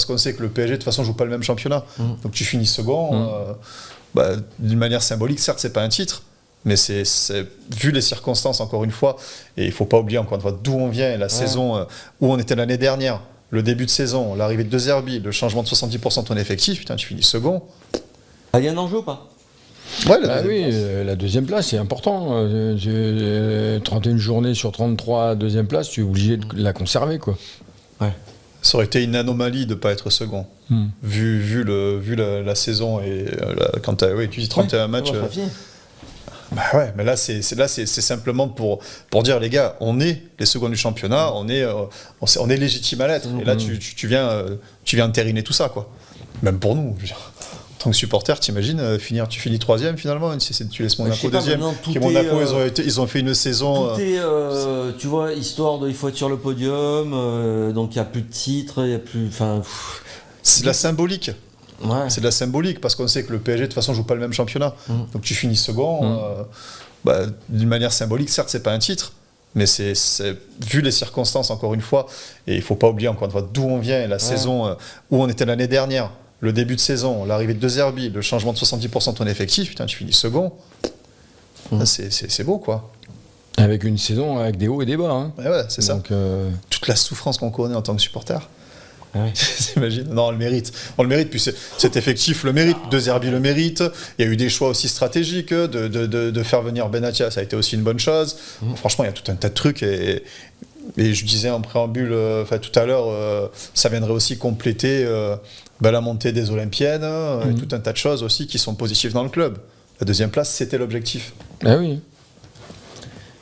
qu'on sait que le PSG de toute façon joue pas le même championnat. Donc tu finis second, d'une manière symbolique, certes c'est pas un titre, mais c'est vu les circonstances encore une fois, et il faut pas oublier encore une fois d'où on vient, et la saison où on était l'année dernière, le début de saison, l'arrivée de De Zerbi, le changement de 70% de ton effectif, putain tu finis second. Il y a un enjeu ou pas? Ouais, la deuxième place, c'est important. 31 journées sur 33, deuxième place, tu es obligé de la conserver, quoi. Ouais. Ça aurait été une anomalie de ne pas être second. Vu la saison, et quand tu dis 31 matchs. Mais là, c'est simplement pour dire, les gars, on est les seconds du championnat, on est légitime à l'être. Et là, tu viens entériner tout ça, quoi. Même pour nous. Je veux dire. En tant que supporter, t'imagines tu finis troisième finalement, tu laisses Monaco deuxième. Monaco, ils ont fait une saison. Tout est, tu vois, il faut être sur le podium, donc il n'y a plus de titres, il n'y a plus. C'est de la symbolique. Ouais. C'est de la symbolique parce qu'on sait que le PSG de toute façon joue pas le même championnat. Donc tu finis second, d'une manière symbolique, certes c'est pas un titre, mais c'est vu les circonstances encore une fois, et il faut pas oublier encore une fois d'où on vient, et la saison où on était l'année dernière. Le début de saison, l'arrivée de De Zerbi, le changement de 70% de ton effectif, putain, tu finis second. C'est beau, quoi. Avec une saison avec des hauts et des bas. Hein. Ouais, c'est ça. Toute la souffrance qu'on connaît en tant que supporter. T'imagines ? Non, on le mérite. Puis cet effectif le mérite. De Zerbi le mérite. Il y a eu des choix aussi stratégiques de faire venir Benatia, ça a été aussi une bonne chose. Franchement, il y a tout un tas de trucs. Et je disais en préambule, tout à l'heure, ça viendrait aussi compléter la montée des Olympiennes et tout un tas de choses aussi qui sont positives dans le club. La deuxième place, c'était l'objectif. Ah oui.